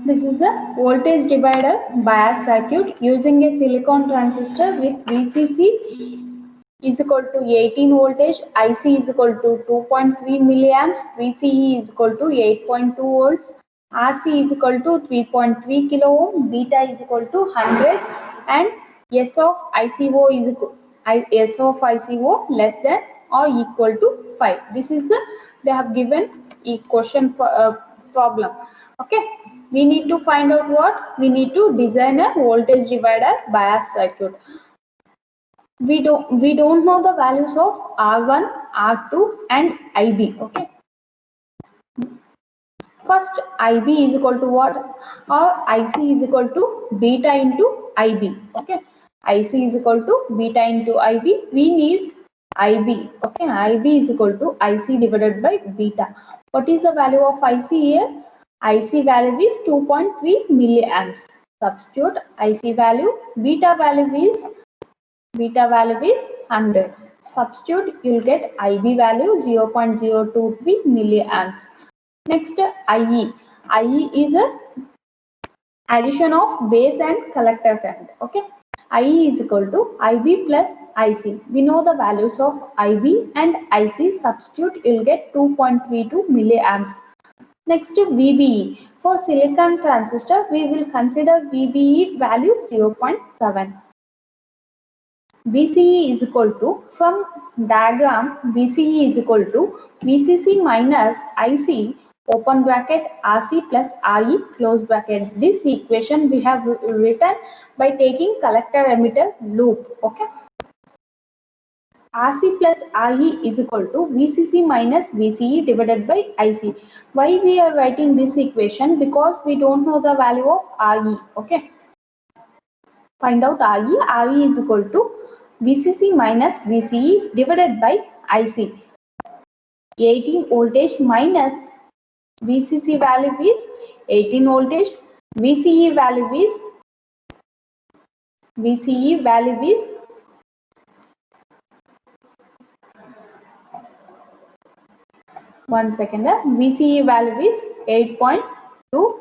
This is the voltage divider bias circuit using a silicon transistor with VCC is equal to 18 voltage, IC is equal to 2.3 milliamps, VCE is equal to 8.2 volts, RC is equal to 3.3 kilo ohm, beta is equal to 100, and S of ICO is equal, S of ICO less than or equal to 5. This is the, they have given a question for problem. Okay, we need to find out what? We need to design a voltage divider bias circuit. We don't know the values of R1, R2 and IB. Okay, first IB is equal to what? Or IC is equal to beta into IB. Okay, IC is equal to beta into IB. We need IB. Okay, IB is equal to IC divided by beta. What is the value of IC here? IC value is 2.3 milliamps. Substitute IC value. Beta value is 100. Substitute, you will get IB value 0.023 milliamps. Next, IE. IE is a addition of base and collector current. Okay, IE is equal to IB plus IC. We know the values of IB and IC. Substitute, you will get 2.32 milliamps. Next, VBE. For silicon transistor, we will consider VBE value 0.7. VCE is equal to, from diagram, VCE is equal to VCC minus IC open bracket RC plus RE close bracket. This equation we have written by taking collector emitter loop. Okay, RC plus RE is equal to VCC minus VCE divided by IC. Why we are writing this equation? Because we don't know the value of RE. Okay, find out RE. RE is equal to VCC minus VCE divided by IC. 18 voltage minus VCC value is 18 voltage. VCE value is 1 second. VCE value is 8.2.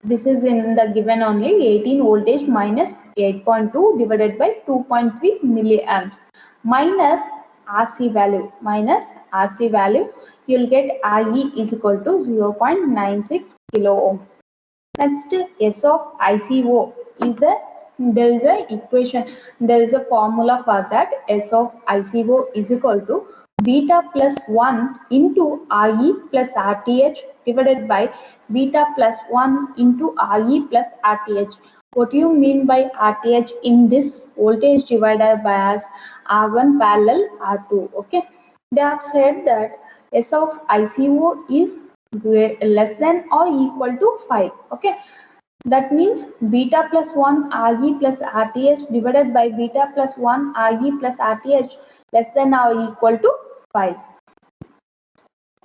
This is in the given only. 18 voltage minus 8.2 divided by 2.3 milliamps minus RC value. You'll get RE is equal to 0.96 kilo ohm. Next, S of ICO is there is a equation, there is a formula for that. S of ICO is equal to beta plus 1 into RE plus RTH divided by beta plus 1 into RE plus RTH. What do you mean by RTH in this voltage divider bias? R1 parallel R2. Okay, they have said that S of ICO is less than or equal to 5. Okay, that means beta plus 1 RE plus RTH divided by beta plus 1 RE plus RTH less than or equal to 5.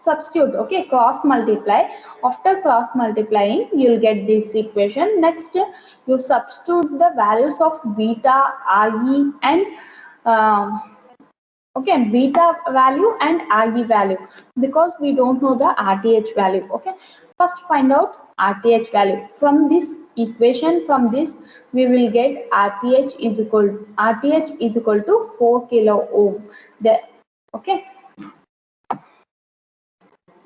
Substitute. Okay, cross multiply. After cross multiplying, you'll get this equation. Next, you substitute the values of beta, RE and okay, beta value and RE value, because we don't know the RTH value. Okay, first find out RTH value. From this equation, from this we will get RTH is equal to 4 kilo ohm. Okay,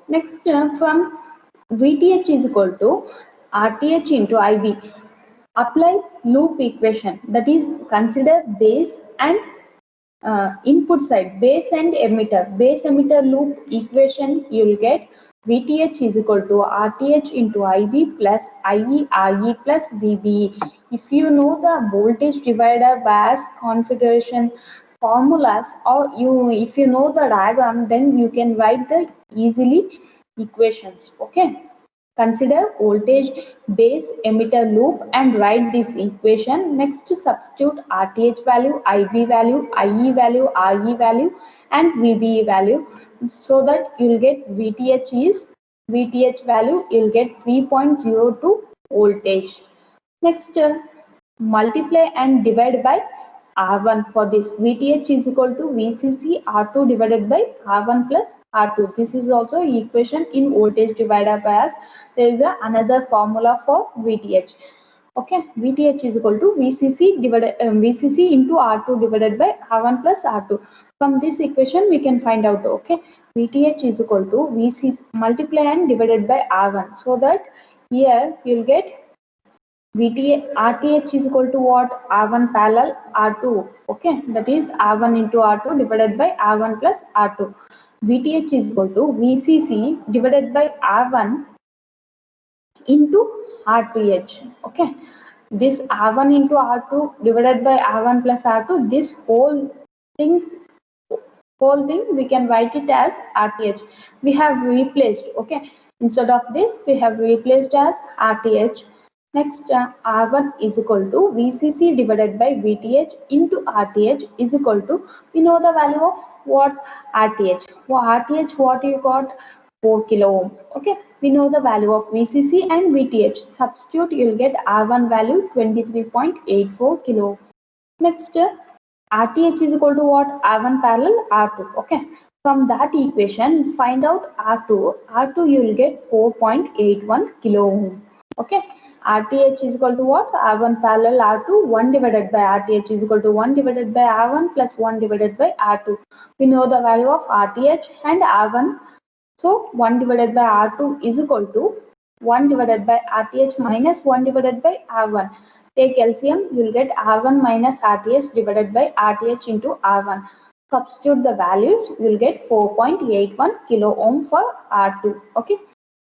next from VTH is equal to RTH into IB. Apply loop equation, that is consider base and input side, base and emitter loop equation. You will get VTH is equal to RTH into IB plus IE RE plus VBE. If you know the voltage divider bias configuration formulas, or if you know the diagram, then you can write the easily equations. Okay, consider voltage, base, emitter loop and write this equation. Next, substitute RTH value, IB value, IE value, RE value and VBE value, so that you will get VTH value, you will get 3.02 voltage. Next, multiply and divide by R1 for this. VTH is equal to VCC R2 divided by R1 plus R2. This is also equation in voltage divider bias. There is another formula for VTH. Okay, VTH is equal to VCC into R2 divided by R1 plus R2. From this equation we can find out, okay, VTH is equal to VCC multiply and divided by R1. So that here you'll get RTH is equal to what? R1 parallel R2. Okay, that is R1 into R2 divided by R1 plus R2. VTH is equal to VCC divided by R1 into RTH. Okay, this R1 into R2 divided by R1 plus R2, this thing we can write it as RTH. We have replaced, okay, instead of this we have replaced as RTH. Next, R1 is equal to VCC divided by VTH into RTH is equal to, we know the value of what? RTH. For RTH, what you got? 4 kilo ohm. Okay, we know the value of VCC and VTH. Substitute, you'll get R1 value 23.84 kilo ohm. Next, RTH is equal to what? R1 parallel R2. Okay, from that equation, find out R2. R2 you will get 4.81 kilo ohm. Okay, RTH is equal to what? R1 parallel R2. 1 divided by RTH is equal to 1 divided by R1 plus 1 divided by R2. We know the value of RTH and R1. So 1 divided by R2 is equal to 1 divided by RTH minus 1 divided by R1. Take LCM, you will get R1 minus RTH divided by RTH into R1. Substitute the values, you will get 4.81 kilo ohm for R2. Okay,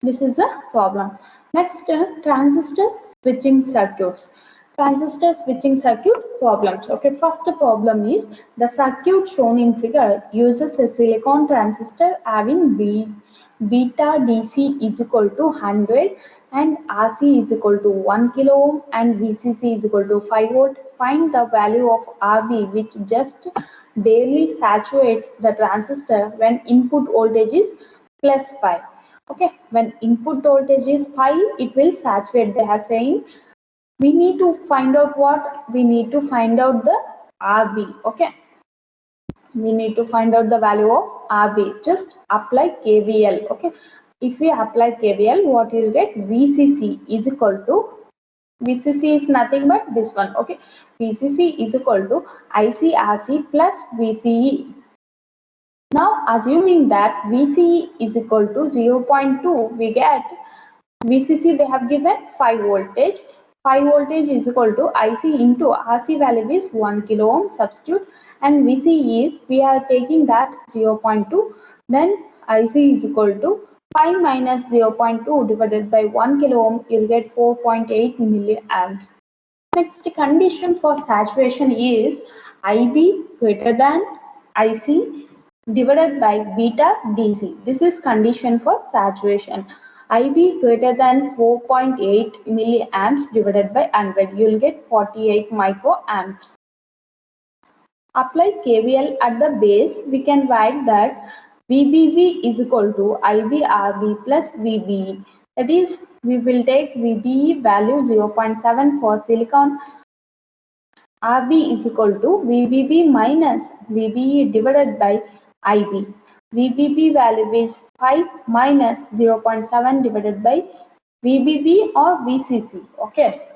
this is a problem. Next, transistor switching circuits. Transistor switching circuit problems. Okay, first problem is the circuit shown in figure uses a silicon transistor having beta DC is equal to 100 and RC is equal to 1 kilo ohm and VCC is equal to 5 volt. Find the value of RB which just barely saturates the transistor when input voltage is plus 5. Okay, when input voltage is 5, it will saturate. They are saying we need to find out what? We need to find out the RB. Okay, we need to find out the value of RB. Just apply KVL. Okay, if we apply KVL, what you will get? VCC is equal to, VCC is nothing but this one. Okay, VCC is equal to ICRC plus VCE. Now assuming that VCE is equal to 0.2, we get VCC they have given 5 voltage. 5 voltage is equal to IC into RC value is 1 kilo ohm, substitute, and VCE is, we are taking that 0.2, then IC is equal to 5 minus 0.2 divided by 1 kilo ohm, you'll get 4.8 milliamps. Next condition for saturation is IB greater than IC divided by beta DC. This is condition for saturation. IB greater than 4.8 milliamps divided by 100. You will get 48 microamps. Apply KVL at the base. We can write that VBB is equal to IBRB plus VBE. That is, we will take VBE value 0.7 for silicon. RB is equal to VBB minus VBE divided by IB. VBB value is 5 minus 0.7 divided by VBB or VCC. Okay.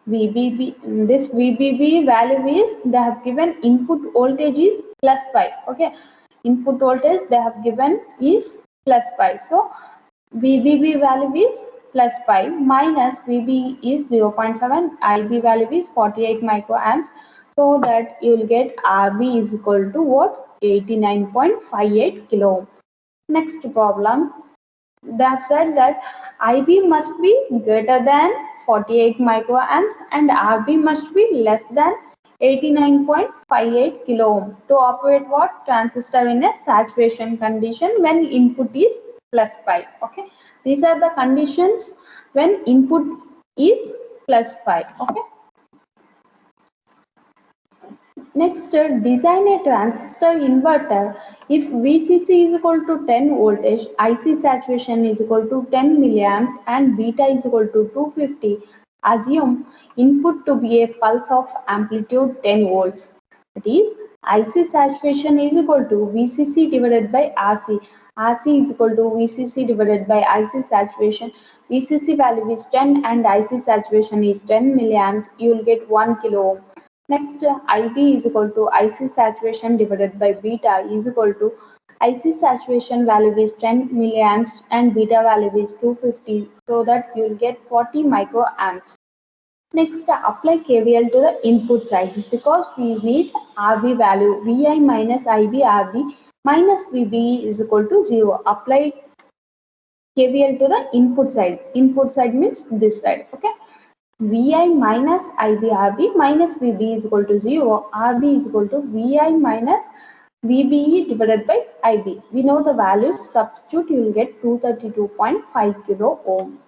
VBB, this VBB value is, they have given input voltage is plus 5. Okay. Input voltage they have given is plus 5. So VBB value is plus 5 minus VB is 0.7, IB value is 48 microamps. So that you will get RB is equal to what? 89.58 kilo ohm. Next problem, they have said that IB must be greater than 48 microamps and RB must be less than 89.58 kilo ohm to operate what? Transistor in a saturation condition when input is plus 5. Okay, these are the conditions when input is plus 5. Okay. Next, design a transistor inverter if VCC is equal to 10 voltage, IC saturation is equal to 10 milliamps and beta is equal to 250. Assume input to be a pulse of amplitude 10 volts. That is, IC saturation is equal to VCC divided by RC. RC is equal to VCC divided by IC saturation. VCC value is 10 and IC saturation is 10 milliamps. You will get 1 kilo ohm. Next, IB is equal to IC saturation divided by beta is equal to IC saturation value is 10 milliamps and beta value is 250, so that you will get 40 microamps. Next, apply KVL to the input side because we need RB value. VI minus IB RB minus VB is equal to 0. Apply KVL to the input side. Input side means this side. Okay. VI minus IB RB minus VB is equal to 0. RB is equal to VI minus VBE divided by IB. We know the values. Substitute, you will get 232.5 kilo ohm.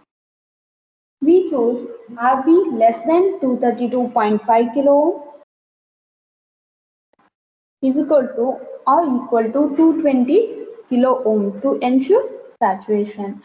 We choose RB less than 232.5 kilo ohm is equal to or equal to 220 kilo ohm to ensure saturation.